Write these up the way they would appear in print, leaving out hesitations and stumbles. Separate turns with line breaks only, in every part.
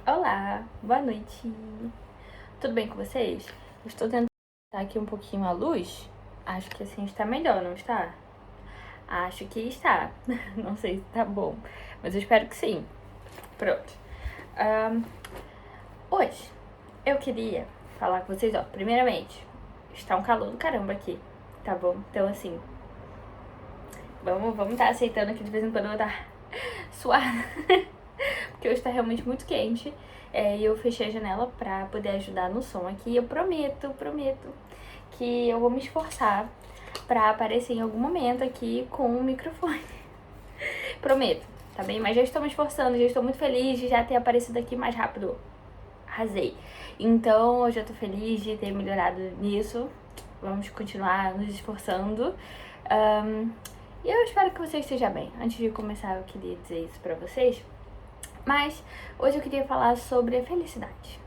Olá, boa noite. Tudo bem com vocês? Eu estou tentando aumentar aqui um pouquinho a luz. Acho que assim está melhor, não está? Acho que está. Não sei se tá bom, mas eu espero que sim. Pronto. Ahn, Hoje eu queria falar com vocês, ó. Primeiramente, está um calor do caramba aqui, tá bom? Então assim, vamos tá aceitando que de vez em quando eu vou estar suada. Porque hoje tá realmente muito quente. E eu fechei a janela pra poder ajudar no som aqui. Eu prometo que eu vou me esforçar pra aparecer em algum momento aqui com o microfone. Prometo, tá bem? Mas já estou me esforçando, já estou muito feliz de já ter aparecido aqui mais rápido. Arrasei. Então eu já tô feliz de ter melhorado nisso. Vamos continuar nos esforçando. E eu espero que você esteja bem. Antes de começar, eu queria dizer isso pra vocês. Mas hoje eu queria falar sobre a felicidade.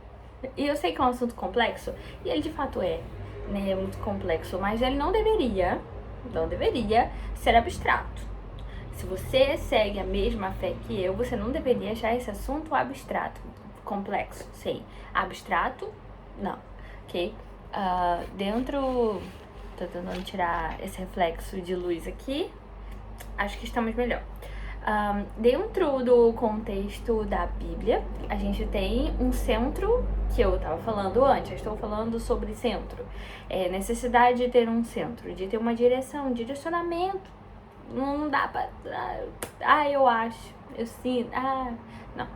E eu sei que é um assunto complexo, e ele de fato é, né? É muito complexo, mas ele não deveria ser abstrato. Se você segue a mesma fé que eu, você não deveria achar esse assunto abstrato, complexo, sim. Abstrato, não, ok? Dentro, tô tentando tirar esse reflexo de luz aqui, acho que estamos melhor. Dentro do contexto da Bíblia, a gente tem um centro, que eu estava falando antes, eu estou falando sobre centro. Necessidade de ter um centro, de ter uma direção, um direcionamento. Não dá pra. Eu acho, eu sinto. Não.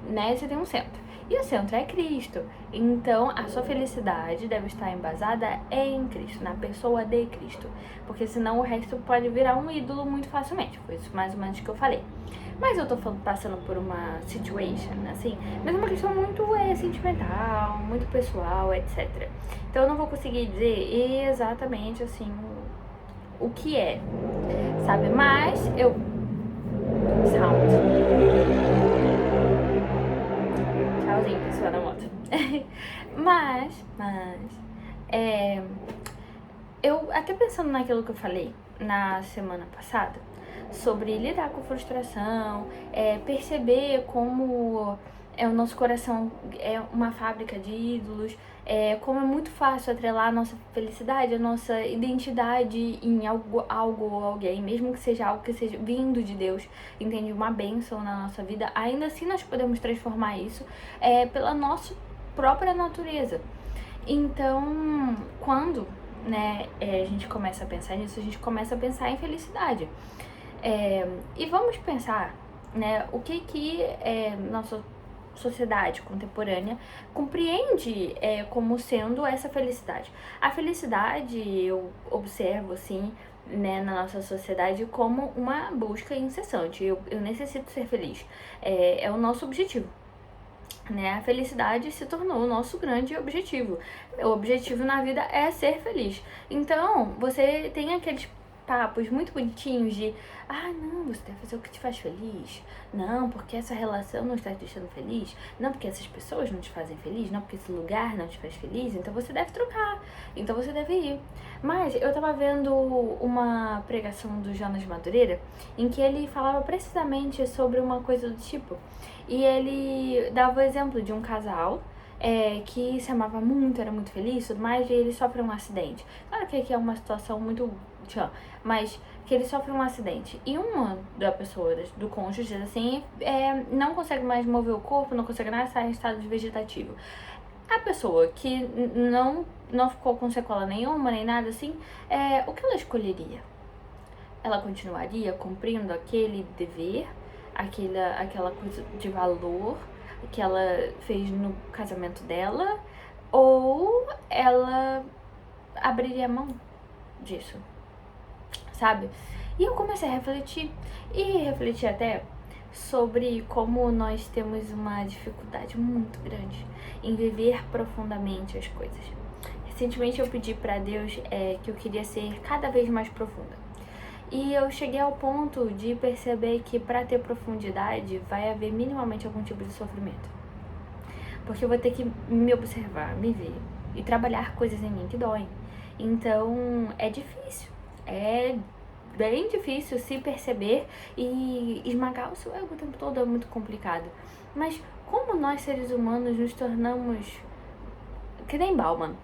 Né? Você tem um centro. E o centro é Cristo. Então, a sua felicidade deve estar embasada em Cristo, na pessoa de Cristo. Porque senão o resto pode virar um ídolo muito facilmente. Foi isso mais ou menos que eu falei. Mas eu tô passando por uma situation, assim, mas é uma questão muito sentimental, muito pessoal, etc. Então eu não vou conseguir dizer exatamente, assim, o que é, sabe? Mas eu... Sound. Tchauzinho, pessoal da moto. mas, é, eu até pensando naquilo que eu falei na semana passada, sobre lidar com frustração, perceber como o nosso coração é uma fábrica de ídolos, como é muito fácil atrelar a nossa felicidade, a nossa identidade em algo ou alguém, mesmo que seja algo que seja vindo de Deus, entende? Uma bênção na nossa vida, ainda assim nós podemos transformar isso pela nossa própria natureza. Então, quando a gente começa a pensar nisso, a gente começa a pensar em felicidade. E vamos pensar, né, o que nossa sociedade contemporânea compreende como sendo essa felicidade. A felicidade, eu observo, assim, né, na nossa sociedade como uma busca incessante. Eu necessito ser feliz. É o nosso objetivo. Né? A felicidade se tornou o nosso grande objetivo. O objetivo na vida é ser feliz. Então, você tem aqueles papos muito bonitinhos de não, você deve fazer o que te faz feliz. Não, porque essa relação não está te deixando feliz. Não, porque essas pessoas não te fazem feliz. Não, porque esse lugar não te faz feliz. Então você deve trocar. Então você deve ir. Mas eu tava vendo uma pregação do Jonas Madureira em que ele falava precisamente sobre uma coisa do tipo. E ele dava o exemplo de um casal que se amava muito, era muito feliz e tudo mais, e ele sofre um acidente. Claro que aqui é uma situação muito tchan, mas que ele sofre um acidente. E uma da pessoa, do cônjuge, assim, não consegue mais mover o corpo, não consegue nada, está em estado de vegetativo. A pessoa que não ficou com sequela nenhuma, nem nada assim, o que ela escolheria? Ela continuaria cumprindo aquele dever, aquela coisa de valor que ela fez no casamento dela, ou ela abriria mão disso, sabe? E eu comecei a refletir, e refletir até sobre como nós temos uma dificuldade muito grande em viver profundamente as coisas. Recentemente eu pedi pra Deus que eu queria ser cada vez mais profunda. E eu cheguei ao ponto de perceber que para ter profundidade vai haver minimamente algum tipo de sofrimento. Porque eu vou ter que me observar, me ver e trabalhar coisas em mim que doem. Então é difícil, é bem difícil se perceber e esmagar o seu ego o tempo todo, é muito complicado. Mas como nós seres humanos nos tornamos que nem Bauman.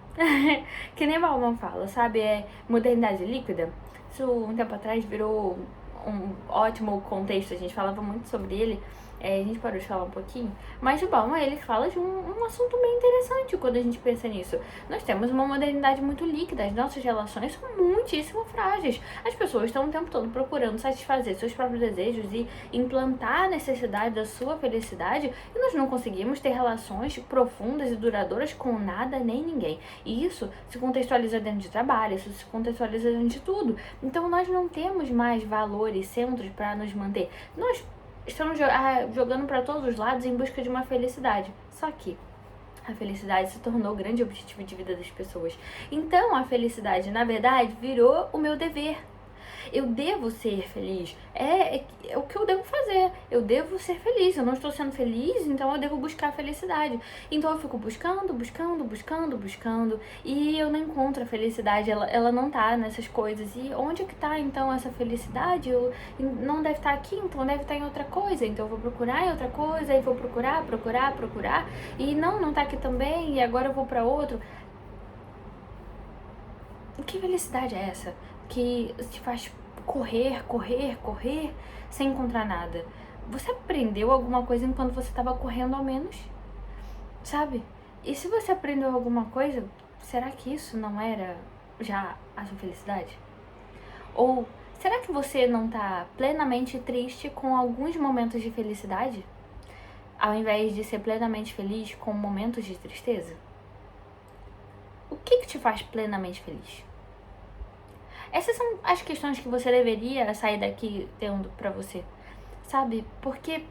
Que nem Bauman fala, sabe? É modernidade líquida. Isso um tempo atrás virou um ótimo contexto, a gente falava muito sobre ele. A gente parou de falar um pouquinho, mas o Bauman, ele fala de um assunto bem interessante quando a gente pensa nisso. Nós temos uma modernidade muito líquida, as nossas relações são muitíssimo frágeis. As pessoas estão o tempo todo procurando satisfazer seus próprios desejos e implantar a necessidade da sua felicidade, e nós não conseguimos ter relações profundas e duradouras com nada nem ninguém. E isso se contextualiza dentro de trabalho, isso se contextualiza dentro de tudo. Então nós não temos mais valores, centros para nos manter. Nós estamos jogando para todos os lados em busca de uma felicidade. Só que a felicidade se tornou o grande objetivo de vida das pessoas. Então a felicidade, na verdade, virou o meu dever. Eu devo ser feliz. É o que eu devo fazer. Eu devo ser feliz. Eu não estou sendo feliz, então eu devo buscar a felicidade. Então eu fico buscando. E eu não encontro a felicidade. Ela não tá nessas coisas. E onde é que tá, então, essa felicidade? Não deve estar aqui, então deve estar em outra coisa. Então eu vou procurar em outra coisa. E vou procurar. E não tá aqui também. E agora eu vou pra outro. Que felicidade é essa? Que te faz correr sem encontrar nada. Você aprendeu alguma coisa enquanto você estava correndo ao menos? Sabe? E se você aprendeu alguma coisa, será que isso não era já a sua felicidade? Ou será que você não está plenamente triste com alguns momentos de felicidade, ao invés de ser plenamente feliz com momentos de tristeza? O que te faz plenamente feliz? Essas são as questões que você deveria sair daqui tendo pra você, sabe? Porque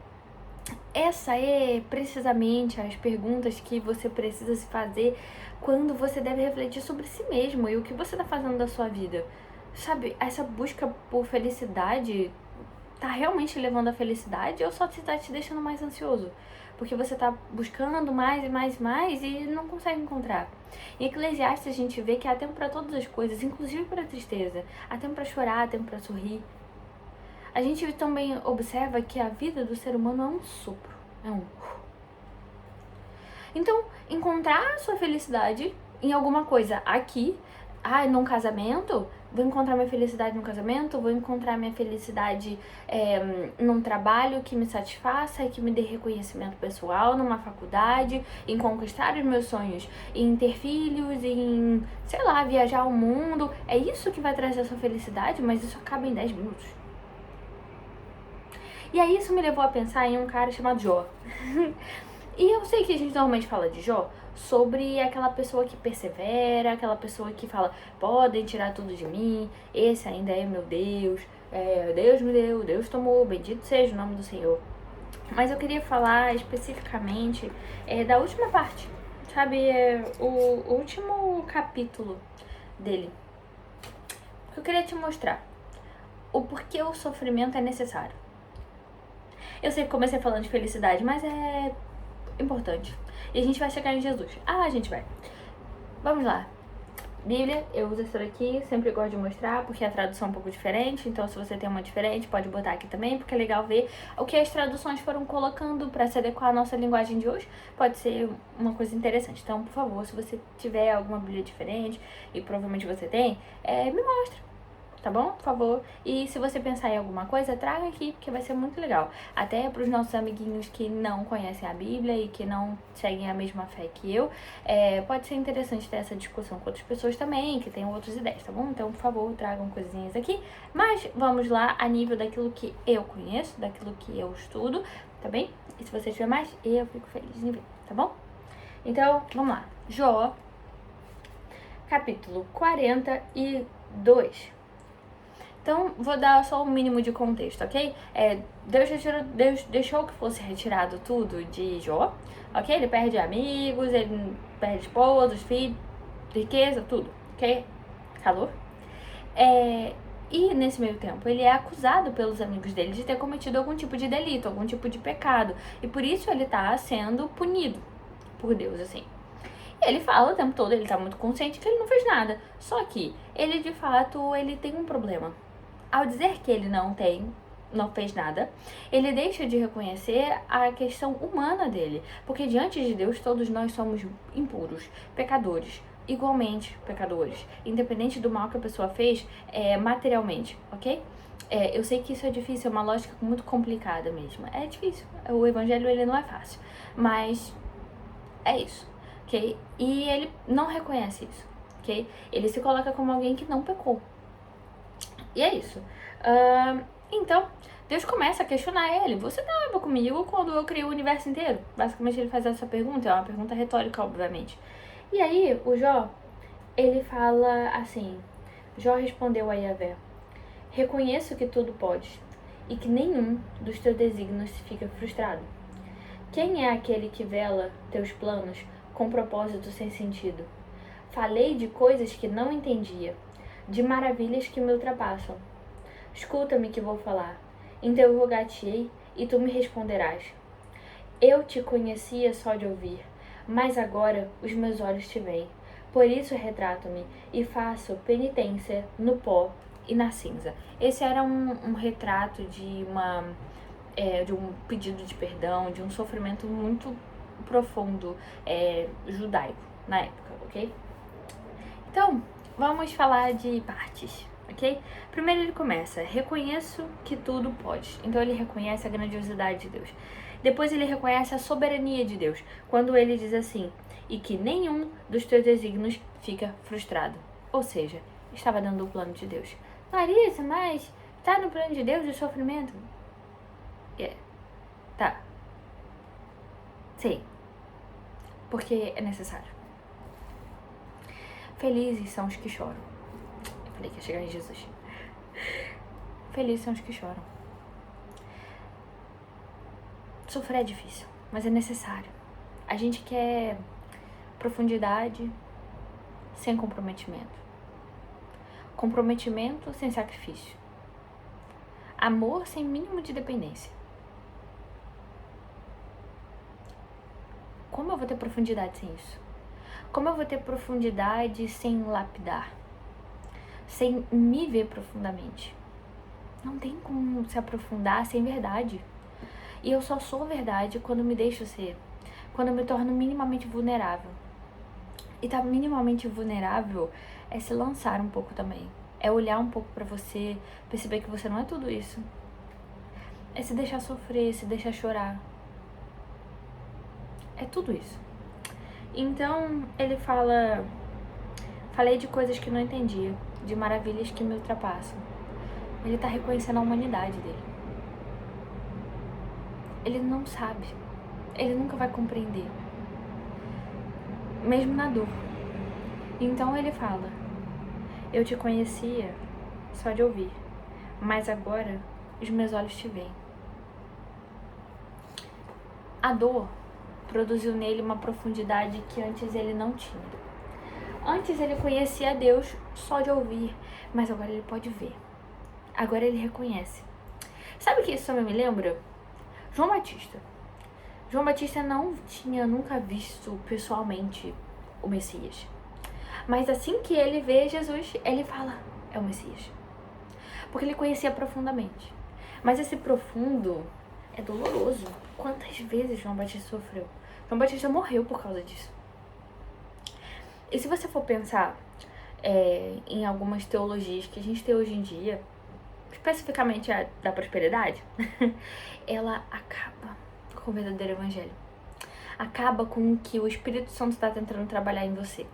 essa é precisamente as perguntas que você precisa se fazer quando você deve refletir sobre si mesmo e o que você tá fazendo da sua vida. Sabe, essa busca por felicidade tá realmente levando à felicidade ou só tá te deixando mais ansioso? Porque você tá buscando mais e não consegue encontrar. Em Eclesiastes a gente vê que há tempo para todas as coisas, inclusive para a tristeza. Há tempo para chorar, há tempo para sorrir. A gente também observa que a vida do ser humano é um sopro, é um... Então, encontrar a sua felicidade em alguma coisa aqui, num casamento, vou encontrar minha felicidade no casamento, vou encontrar minha felicidade num trabalho que me satisfaça e que me dê reconhecimento pessoal, numa faculdade, em conquistar os meus sonhos, em ter filhos, em, sei lá, viajar o mundo. É isso que vai trazer a sua felicidade, mas isso acaba em 10 minutos. E aí isso me levou a pensar em um cara chamado Jó. E eu sei que a gente normalmente fala de Jó sobre aquela pessoa que persevera, aquela pessoa que fala, podem tirar tudo de mim, esse ainda é meu Deus, Deus me deu, Deus tomou, bendito seja o nome do Senhor. Mas eu queria falar especificamente da última parte, sabe, o último capítulo dele. Eu queria te mostrar o porquê o sofrimento é necessário. Eu sei que comecei falando de felicidade, mas é importante. E a gente vai chegar em Jesus. A gente vai. Vamos lá. Bíblia, eu uso essa daqui, sempre gosto de mostrar, porque a tradução é um pouco diferente, então se você tem uma diferente, pode botar aqui também, porque é legal ver o que as traduções foram colocando para se adequar à nossa linguagem de hoje, pode ser uma coisa interessante. Então, por favor, se você tiver alguma Bíblia diferente, e provavelmente você tem, me mostra. Tá bom? Por favor. E se você pensar em alguma coisa, traga aqui, porque vai ser muito legal. Até para os nossos amiguinhos que não conhecem a Bíblia e que não seguem a mesma fé que eu, pode ser interessante ter essa discussão com outras pessoas também, que tenham outras ideias, tá bom? Então, por favor, tragam coisinhas aqui. Mas vamos lá a nível daquilo que eu conheço, daquilo que eu estudo, tá bem? E se você tiver mais, eu fico feliz em ver, tá bom? Então, vamos lá. Jó, capítulo 42. Então, vou dar só um mínimo de contexto, ok? Deus deixou que fosse retirado tudo de Jó, ok? Ele perde amigos, ele perde esposa, filhos, riqueza, tudo, ok? Calor. E nesse meio tempo, ele é acusado pelos amigos dele de ter cometido algum tipo de delito, algum tipo de pecado. E por isso ele tá sendo punido por Deus, assim. Ele fala o tempo todo, ele tá muito consciente que ele não fez nada. Só que ele, de fato, ele tem um problema. Ao dizer que ele não tem não fez nada, ele deixa de reconhecer a questão humana dele, porque diante de Deus todos nós somos impuros, pecadores, igualmente pecadores, independente do mal que a pessoa fez materialmente, ok? Eu sei que isso é difícil, é uma lógica muito complicada mesmo, é difícil, o evangelho ele não é fácil, mas é isso, ok? E ele não reconhece isso, ok? Ele se coloca como alguém que não pecou, e é isso. Então, Deus começa a questionar ele. Você estava comigo quando eu criei o universo inteiro? Basicamente, ele faz essa pergunta. É uma pergunta retórica, obviamente. E aí, o Jó, ele fala assim. Jó respondeu a Yahvé: reconheço que tudo podes e que nenhum dos teus desígnios fica frustrado. Quem é aquele que vela teus planos com propósito sem sentido? Falei de coisas que não entendia, de maravilhas que me ultrapassam. Escuta-me que vou falar. Interrogar-te-ei e tu me responderás. Eu te conhecia só de ouvir, mas agora os meus olhos te veem. Por isso retrato-me e faço penitência no pó e na cinza. Esse era um retrato de um pedido de perdão, de um sofrimento muito profundo judaico na época, ok? Então, vamos falar de partes. Ok? Primeiro ele começa, reconheço que tudo pode. Então ele reconhece a grandiosidade de Deus. Depois ele reconhece a soberania de Deus, quando ele diz assim, e que nenhum dos teus desígnios fica frustrado. Ou seja, estava dentro do plano de Deus. Larissa, mas está no plano de Deus o sofrimento? Tá. Sim. Porque é necessário. Felizes são os que choram. Falei que ia chegar em Jesus. Felizes são os que choram. Sofrer é difícil, mas é necessário. A gente quer profundidade sem comprometimento. Comprometimento sem sacrifício. Amor sem mínimo de dependência. Como eu vou ter profundidade sem isso? Como eu vou ter profundidade sem lapidar? Sem me ver profundamente? Não tem como se aprofundar sem verdade. E eu só sou verdade quando me deixo ser. Quando eu me torno minimamente vulnerável. E estar minimamente vulnerável é se lançar um pouco também. É olhar um pouco pra você, perceber que você não é tudo isso. É se deixar sofrer, se deixar chorar. É tudo isso. Então, ele fala... Falei de coisas que não entendia, de maravilhas que me ultrapassam. Ele tá reconhecendo a humanidade dele. Ele não sabe. Ele nunca vai compreender. Mesmo na dor. Então ele fala, eu te conhecia só de ouvir, mas agora os meus olhos te veem. A dor produziu nele uma profundidade que antes ele não tinha. Antes ele conhecia a Deus só de ouvir, mas agora ele pode ver. Agora ele reconhece. Sabe o que isso também me lembra? João Batista. João Batista não tinha nunca visto pessoalmente o Messias. Mas assim que ele vê Jesus, ele fala, é o Messias. Porque ele conhecia profundamente. Mas esse profundo é doloroso. Quantas vezes João Batista sofreu? João Batista morreu por causa disso. E se você for pensar em algumas teologias que a gente tem hoje em dia, especificamente a da prosperidade, ela acaba com o verdadeiro evangelho. Acaba com o que o Espírito Santo está tentando trabalhar em você.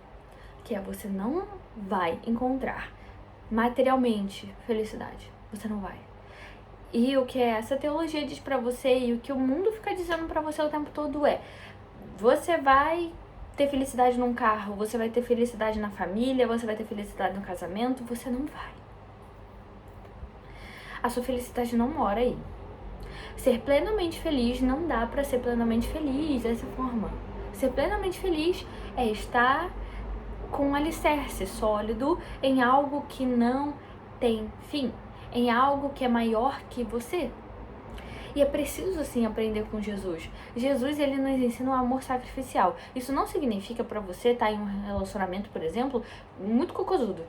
Que é, você não vai encontrar materialmente felicidade. Você não vai. E o que essa teologia diz pra você e o que o mundo fica dizendo pra você o tempo todo é: você vai ter felicidade num carro, você vai ter felicidade na família, você vai ter felicidade no casamento. Você não vai. A sua felicidade não mora aí. Ser plenamente feliz não dá pra ser plenamente feliz dessa forma. Ser plenamente feliz é estar com um alicerce sólido em algo que não tem fim, em algo que é maior que você. E é preciso, assim, aprender com Jesus. Jesus, ele nos ensina um amor sacrificial. Isso não significa pra você estar em um relacionamento, por exemplo, muito cocosudo.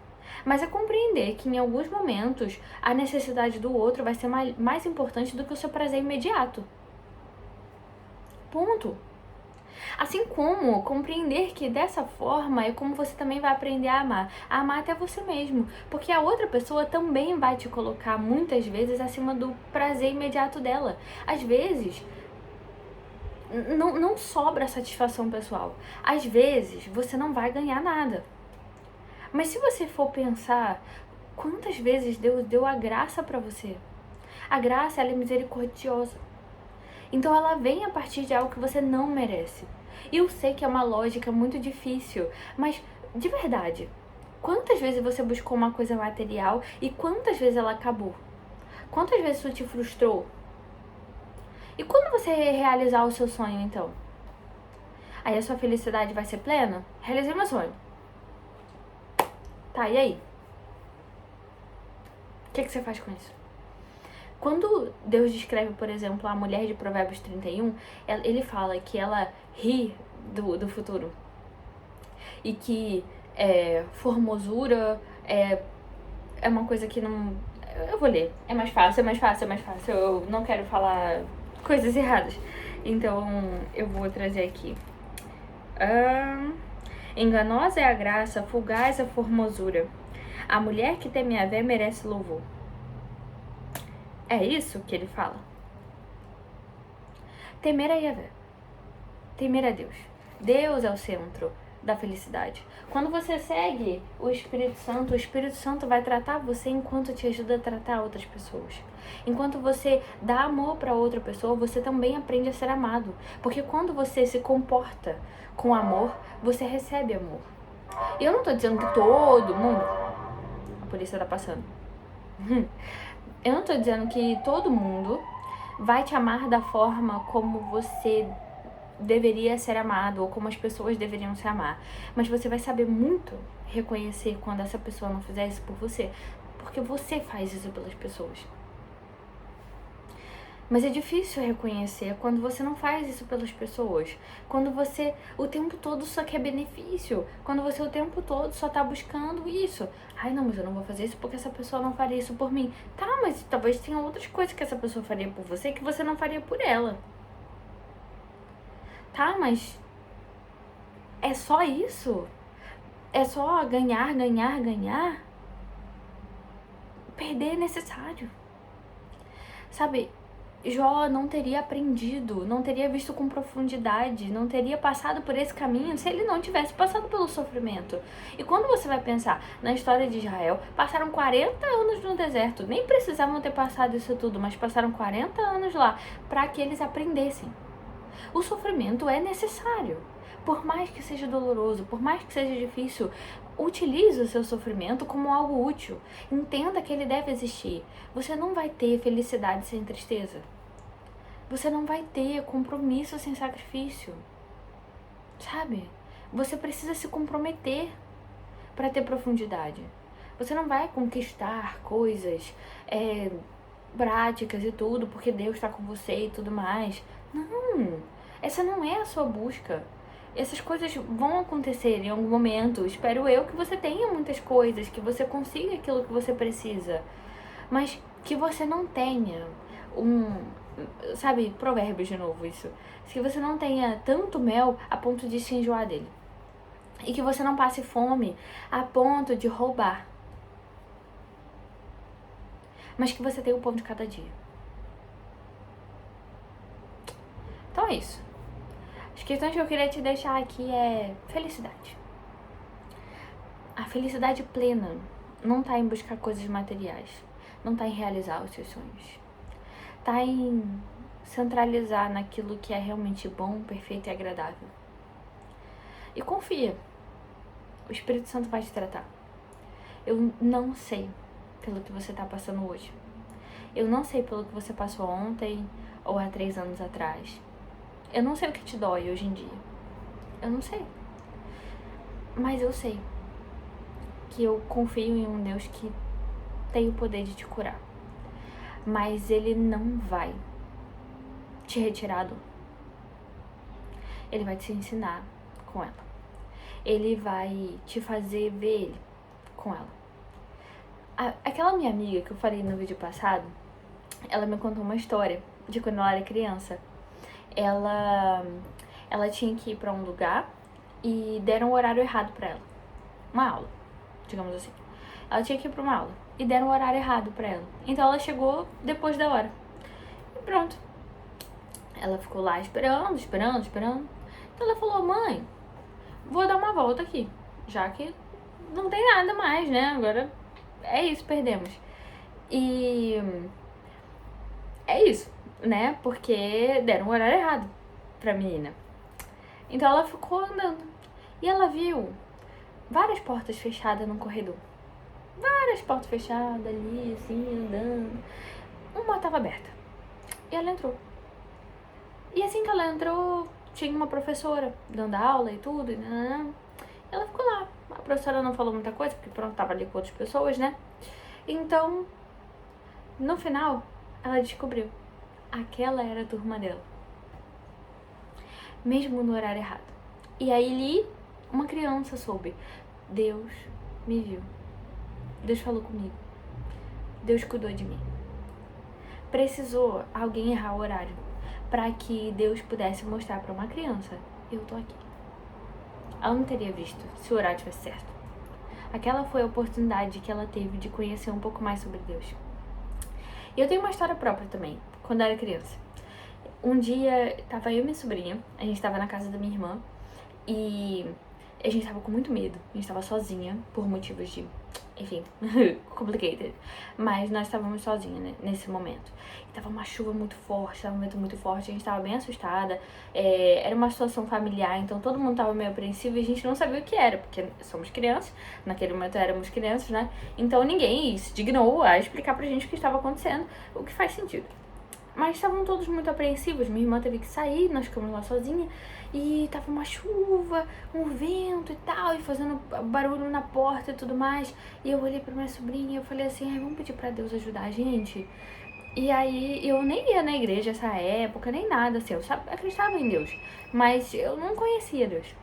Mas é compreender que em alguns momentos a necessidade do outro vai ser mais importante do que o seu prazer imediato. Ponto. Assim como compreender que dessa forma é como você também vai aprender a amar até você mesmo, porque a outra pessoa também vai te colocar muitas vezes acima do prazer imediato dela. Às vezes, não sobra satisfação pessoal. Às vezes, você não vai ganhar nada. Mas se você for pensar, quantas vezes Deus deu a graça para você? A graça, ela é misericordiosa. Então ela vem a partir de algo que você não merece. E eu sei que é uma lógica muito difícil, mas de verdade, quantas vezes você buscou uma coisa material e quantas vezes ela acabou? Quantas vezes isso te frustrou? E quando você realizar o seu sonho, então? Aí a sua felicidade vai ser plena? Realizei meu sonho. Tá, e aí? O que você faz com isso? Quando Deus descreve, por exemplo, a mulher de Provérbios 31, ele fala que ela ri do futuro. E que formosura é uma coisa que não... Eu vou ler. É mais fácil. Eu não quero falar coisas erradas. Então, eu vou trazer aqui. Enganosa é a graça, fugaz a formosura. A mulher que teme a Yahvé merece louvor. É isso que ele fala. Temer a Yahvé. Temer a Deus. Deus é o centro da felicidade. Quando você segue o Espírito Santo vai tratar você enquanto te ajuda a tratar outras pessoas. Enquanto você dá amor para outra pessoa, você também aprende a ser amado. Porque quando você se comporta com amor, você recebe amor. E eu não tô dizendo que todo mundo... A polícia tá passando. Eu não tô dizendo que todo mundo vai te amar da forma como você deveria ser amado ou como as pessoas deveriam se amar. Mas você vai saber muito reconhecer quando essa pessoa não fizer isso por você, porque você faz isso pelas pessoas. Mas é difícil reconhecer quando você não faz isso pelas pessoas. Quando você o tempo todo só quer benefício. Quando você o tempo todo só tá buscando isso. Ai, não, mas eu não vou fazer isso porque essa pessoa não faria isso por mim. Tá, mas talvez tenha outras coisas que essa pessoa faria por você que você não faria por ela. Tá, mas é só isso? É só ganhar? Perder é necessário. Sabe, Jó não teria aprendido, não teria visto com profundidade, não teria passado por esse caminho se ele não tivesse passado pelo sofrimento. E quando você vai pensar na história de Israel, passaram 40 anos no deserto, nem precisavam ter passado isso tudo, mas passaram 40 anos lá para que eles aprendessem. O sofrimento é necessário. Por mais que seja doloroso, por mais que seja difícil, utilize o seu sofrimento como algo útil. Entenda que ele deve existir. Você não vai ter felicidade sem tristeza. Você não vai ter compromisso sem sacrifício. Sabe? Você precisa se comprometer para ter profundidade. Você não vai conquistar coisas práticas e tudo, porque Deus está com você e tudo mais. Não, essa não é a sua busca. Essas coisas vão acontecer em algum momento. Espero eu que você tenha muitas coisas, que você consiga aquilo que você precisa. Mas que você não tenha sabe, provérbios de novo isso. Que você não tenha tanto mel a ponto de se enjoar dele. E que você não passe fome a ponto de roubar. Mas que você tenha o pão de cada dia. Então é isso. As questões que eu queria te deixar aqui é felicidade. A felicidade plena não tá em buscar coisas materiais. Não tá em realizar os seus sonhos. Tá em centralizar naquilo que é realmente bom, perfeito e agradável. E confia. O Espírito Santo vai te tratar. Eu não sei pelo que você tá passando hoje. Eu não sei pelo que você passou ontem ou há 3 anos atrás. Eu não sei o que te dói hoje em dia. Eu não sei. Mas eu sei que eu confio em um Deus que tem o poder de te curar. Mas Ele não vai te retirar a dor. Ele vai te ensinar com ela. Ele vai te fazer ver Ele com ela. Aquela minha amiga que eu falei no vídeo passado, ela me contou uma história de quando ela era criança. Ela tinha que ir pra um lugar e deram o horário errado pra ela. Uma aula, digamos assim. Ela tinha que ir pra uma aula e deram o horário errado pra ela. Então ela chegou depois da hora. E pronto. Ela ficou lá esperando. Então ela falou, mãe, vou dar uma volta aqui, já que não tem nada mais, né? Agora é isso, perdemos. E é isso, né? Porque deram o horário errado pra menina. Então ela ficou andando. E ela viu várias portas fechadas no corredor. Várias portas fechadas ali, assim, andando. Uma tava aberta. E ela entrou. E assim que ela entrou, tinha uma professora dando aula e tudo. E ela ficou lá. A professora não falou muita coisa, porque pronto, tava ali com outras pessoas, né? Então, no final, ela descobriu. Aquela era a turma dela. Mesmo no horário errado. E aí, uma criança soube. Deus me viu. Deus falou comigo. Deus cuidou de mim. Precisou alguém errar o horário para que Deus pudesse mostrar para uma criança: eu tô aqui. Ela não teria visto se o horário tivesse certo. Aquela foi a oportunidade que ela teve de conhecer um pouco mais sobre Deus. E eu tenho uma história própria também, quando eu era criança. Um dia, tava eu e minha sobrinha, a gente tava na casa da minha irmã, e a gente tava com muito medo. A gente tava sozinha, por motivos de, enfim, complicated. Mas nós estávamos sozinhas, né, nesse momento. E tava uma chuva muito forte, tava um vento muito forte, a gente tava bem assustada. Era uma situação familiar, então todo mundo tava meio apreensivo e a gente não sabia o que era, porque somos crianças, naquele momento éramos crianças, né? Então ninguém se dignou a explicar pra gente o que estava acontecendo, o que faz sentido. Mas estavam todos muito apreensivos, minha irmã teve que sair, nós ficamos lá sozinha. E tava uma chuva, um vento e tal, e fazendo barulho na porta e tudo mais. E eu olhei pra minha sobrinha e eu falei assim, vamos pedir pra Deus ajudar a gente. E aí eu nem ia na igreja essa época, nem nada, assim, eu acreditava em Deus. Mas eu não conhecia Deus.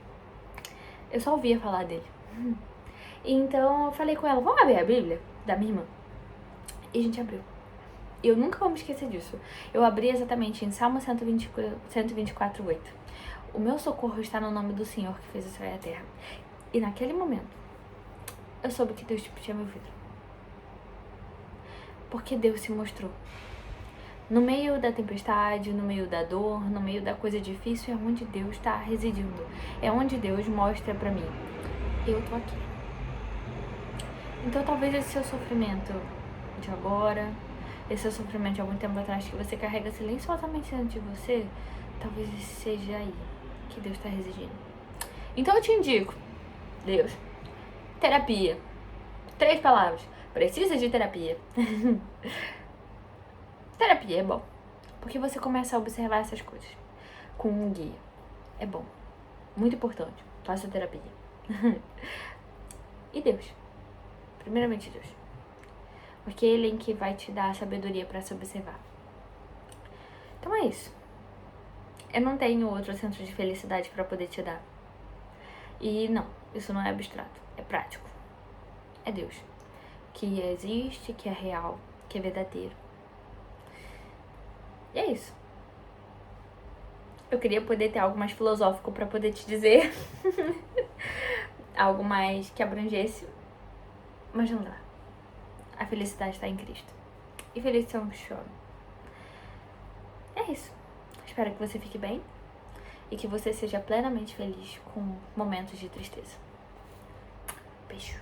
Eu só ouvia falar dele. Então eu falei com ela, vamos abrir a Bíblia da minha irmã? E a gente abriu. Eu nunca vou me esquecer disso. Eu abri exatamente em Salmo 124, 8. O meu socorro está no nome do Senhor que fez o céu e a terra. E naquele momento, eu soube que Deus tinha me ouvido. Porque Deus se mostrou. No meio da tempestade, no meio da dor, no meio da coisa difícil, é onde Deus está residindo. É onde Deus mostra pra mim. Eu tô aqui. Então talvez esse seu sofrimento de agora, esse seu sofrimento de algum tempo atrás que você carrega silenciosamente dentro de você, talvez seja aí que Deus está residindo. Então eu te indico, Deus, terapia. 3 palavras. Precisa de terapia. Terapia é bom, porque você começa a observar essas coisas com um guia. É bom, muito importante. Faça terapia. E Deus. Primeiramente Deus. Porque Ele é que vai te dar a sabedoria para se observar. Então é isso. Eu não tenho outro centro de felicidade para poder te dar. E não, isso não é abstrato, é prático. É Deus. Que existe, que é real, que é verdadeiro. E é isso. Eu queria poder ter algo mais filosófico para poder te dizer. Algo mais que abrangesse. Mas não dá. A felicidade está em Cristo. E feliz são os que choram. É isso. Espero que você fique bem. E que você seja plenamente feliz com momentos de tristeza. Beijo.